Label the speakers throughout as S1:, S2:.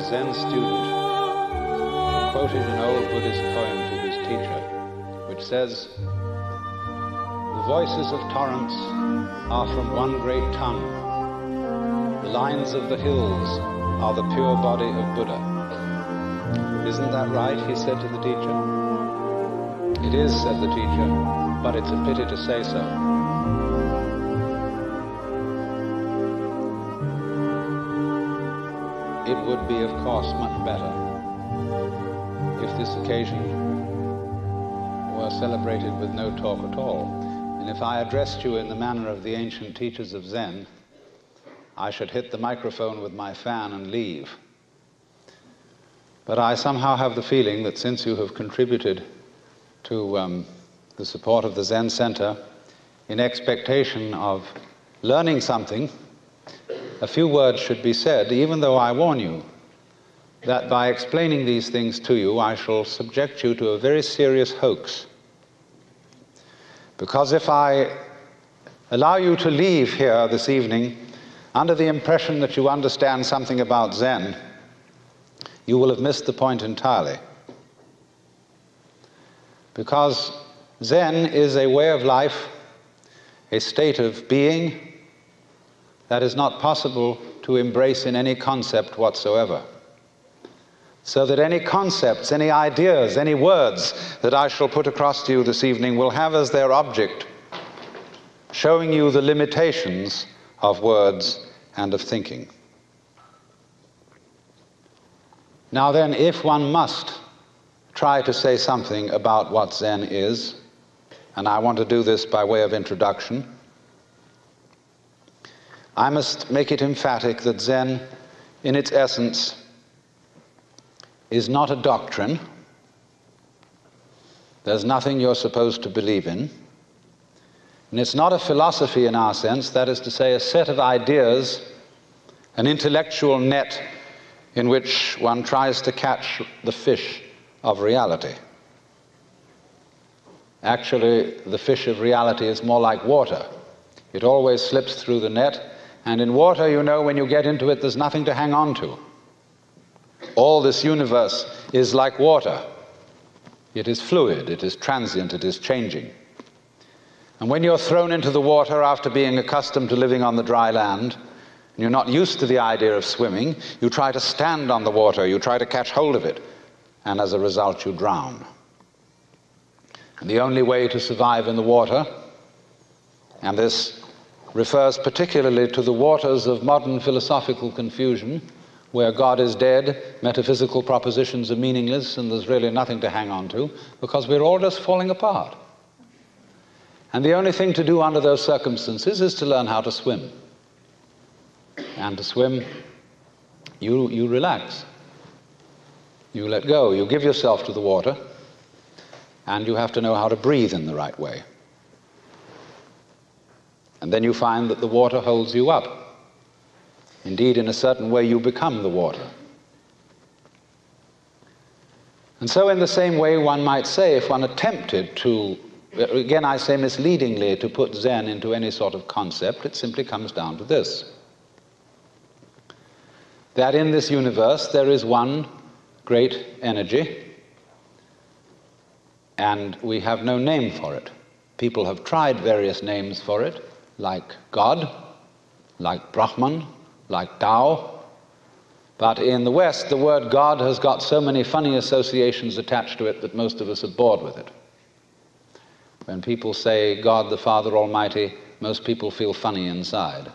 S1: Zen student quoted an old Buddhist poem to his teacher, which says, "The voices of torrents are from one great tongue. The lines of the hills are the pure body of Buddha." "Isn't that right?" he said to the teacher. "It is," said the teacher, "but it's a pity to say so." It would be, of course, much better if this occasion were celebrated with no talk at all, and if I addressed you in the manner of the ancient teachers of Zen, I should hit the microphone with my fan and leave. But I somehow have the feeling that since you have contributed to the support of the Zen Center in expectation of learning something, a few words should be said, even though I warn you that by explaining these things to you, I shall subject you to a very serious hoax. Because if I allow you to leave here this evening under the impression that you understand something about Zen, you will have missed the point entirely. Because Zen is a way of life, a state of being that is not possible to embrace in any concept whatsoever. So that any concepts, any ideas, any words that I shall put across to you this evening will have as their object showing you the limitations of words and of thinking. Now then, if one must try to say something about what Zen is, and I want to do this by way of introduction, I must make it emphatic that Zen, in its essence, is not a doctrine. There's nothing you're supposed to believe in. And it's not a philosophy in our sense, that is to say, a set of ideas, an intellectual net in which one tries to catch the fish of reality. Actually, the fish of reality is more like water. It always slips through the net, and in water, you know, when you get into it, there's nothing to hang on to. All this universe is like water. It is fluid, it is transient, it is changing. And when you're thrown into the water after being accustomed to living on the dry land, and you're not used to the idea of swimming, you try to stand on the water, you try to catch hold of it, and as a result you drown. And the only way to survive in the water, and this refers particularly to the waters of modern philosophical confusion, where God is dead, metaphysical propositions are meaningless, and there's really nothing to hang on to, because we're all just falling apart. And the only thing to do under those circumstances is to learn how to swim. And to swim, you relax. You let go, you give yourself to the water, and you have to know how to breathe in the right way. And then you find that the water holds you up. Indeed, in a certain way, you become the water. And so in the same way, one might say, if one attempted to, again I say misleadingly, to put Zen into any sort of concept, it simply comes down to this: that in this universe there is one great energy, and we have no name for it. People have tried various names for it, like God, like Brahman, like Tao. But in the West, the word God has got so many funny associations attached to it that most of us are bored with it. When people say God the Father Almighty, most people feel funny inside.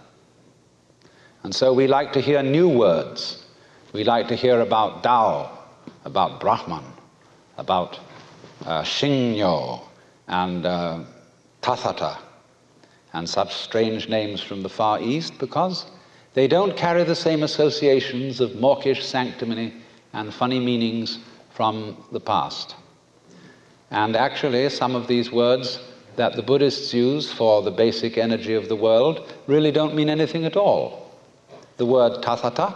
S1: And so we like to hear new words. We like to hear about Tao, about Brahman, about Shinyo and Tathata, and such strange names from the Far East, because they don't carry the same associations of mawkish sanctimony and funny meanings from the past. And actually, some of these words that the Buddhists use for the basic energy of the world really don't mean anything at all. The word Tathata,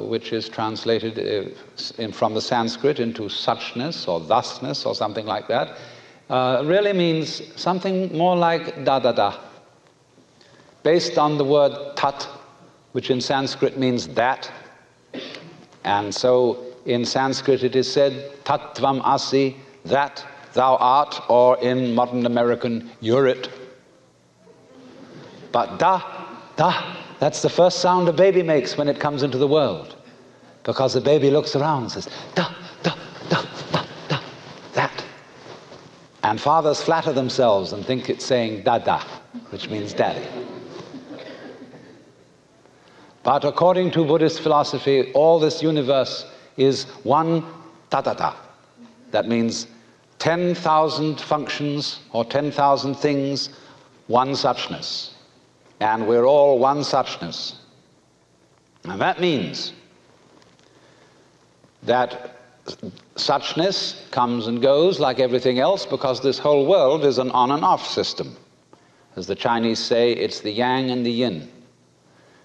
S1: which is translated from the Sanskrit into suchness or thusness or something like that, really means something more like dadada, based on the word tat, which in Sanskrit means that, And so in Sanskrit it is said, tattvam asi, that thou art, or in modern American, you're it. But da, that's the first sound a baby makes when it comes into the world. Because the baby looks around and says, da, da, da, da, da, that. And fathers flatter themselves and think it's saying dada, which means daddy. But according to Buddhist philosophy, all this universe is one tatata. That means 10,000 functions or 10,000 things, one suchness. And we're all one suchness. And that means that suchness comes and goes like everything else, because this whole world is an on and off system. As the Chinese say, it's the yang and the yin.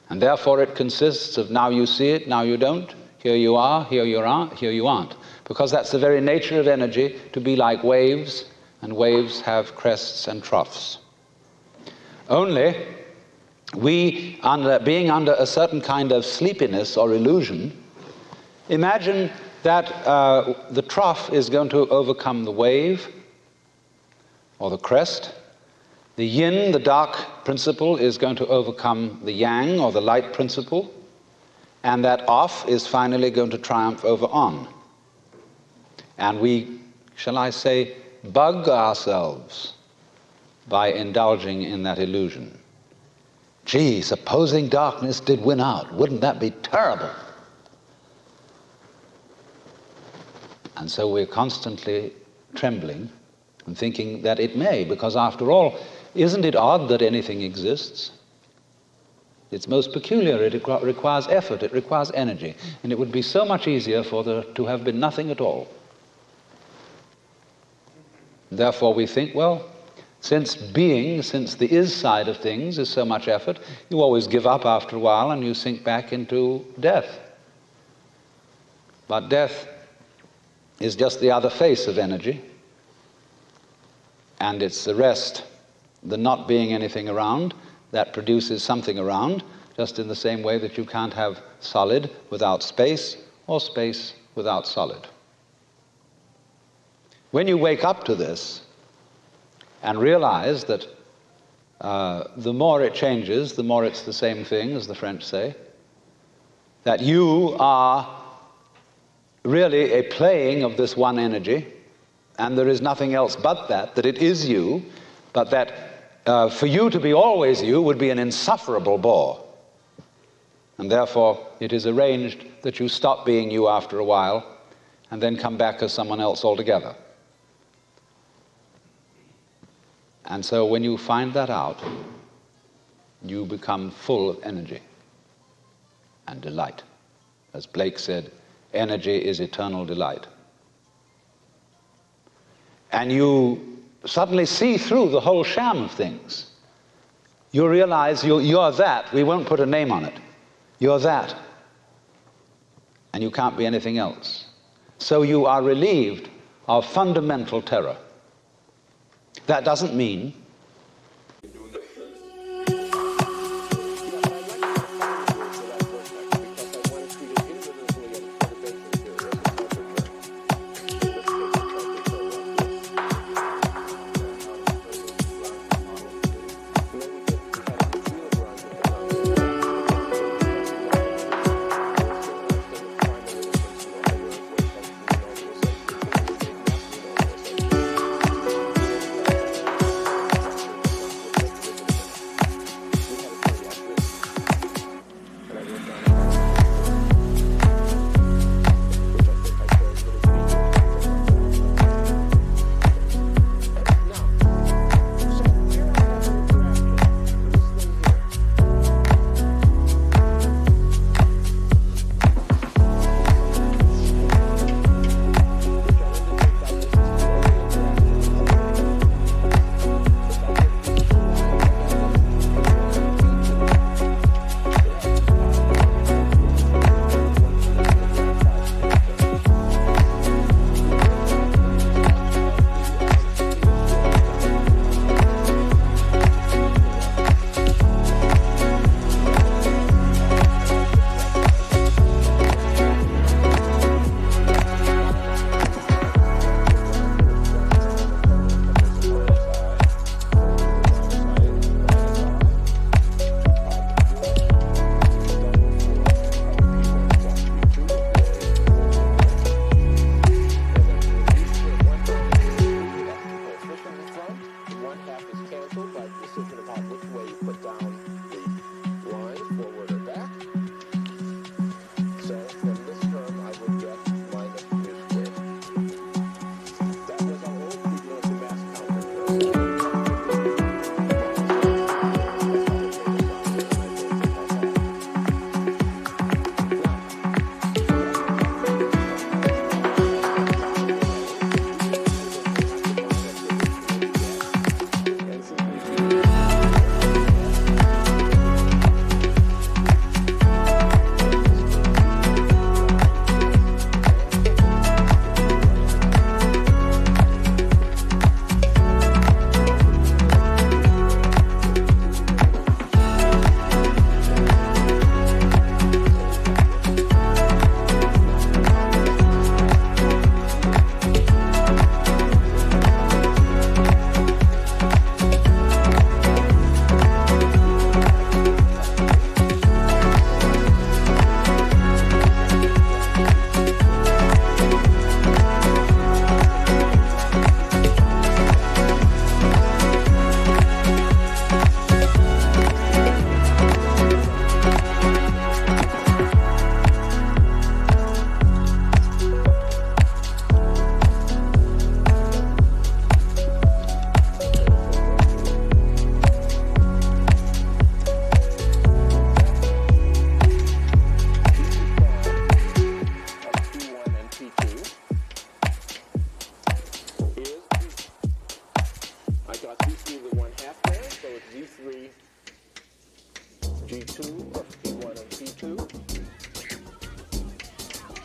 S1: And therefore it consists of now you see it, now you don't, here you are, here you aren't, here you aren't. Because that's the very nature of energy, to be like waves, and waves have crests and troughs. Only we, being under a certain kind of sleepiness or illusion, imagine that the trough is going to overcome the wave or the crest. The yin, the dark principle, is going to overcome the yang, or the light principle. And that off is finally going to triumph over on. And we, shall I say, bug ourselves by indulging in that illusion. Gee, supposing darkness did win out, wouldn't that be terrible? And so we're constantly trembling and thinking that it may, because after all, isn't it odd that anything exists? It's most peculiar. It requires effort, it requires energy, and it would be so much easier for there to have been nothing at all. Therefore we think, well, since the is side of things is so much effort, you always give up after a while and you sink back into death. But death is just the other face of energy, and it's the rest, the not being anything around, that produces something around, just in the same way that you can't have solid without space, or space without solid. When you wake up to this and realize that the more it changes, the more it's the same thing, as the French say, that you are really a playing of this one energy, and there is nothing else but that it is you, but that for you to be always you would be an insufferable bore. And therefore it is arranged that you stop being you after a while and then come back as someone else altogether. And so when you find that out, you become full of energy and delight. As Blake said, energy is eternal delight. And you suddenly see through the whole sham of things. You realize you're that. We won't put a name on it. You're that. And you can't be anything else. So you are relieved of fundamental terror. That doesn't mean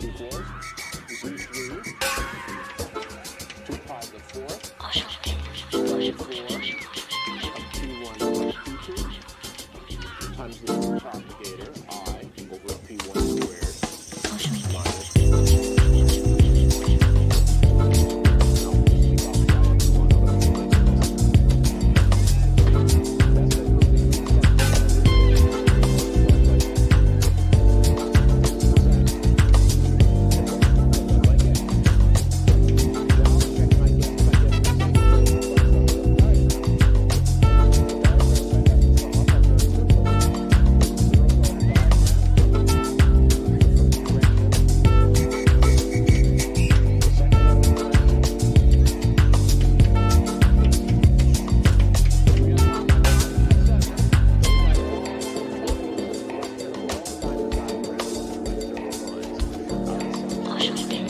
S2: equals V3 2 pi to the 4th of P1 plus P2 times the propagator I over P1 squared minus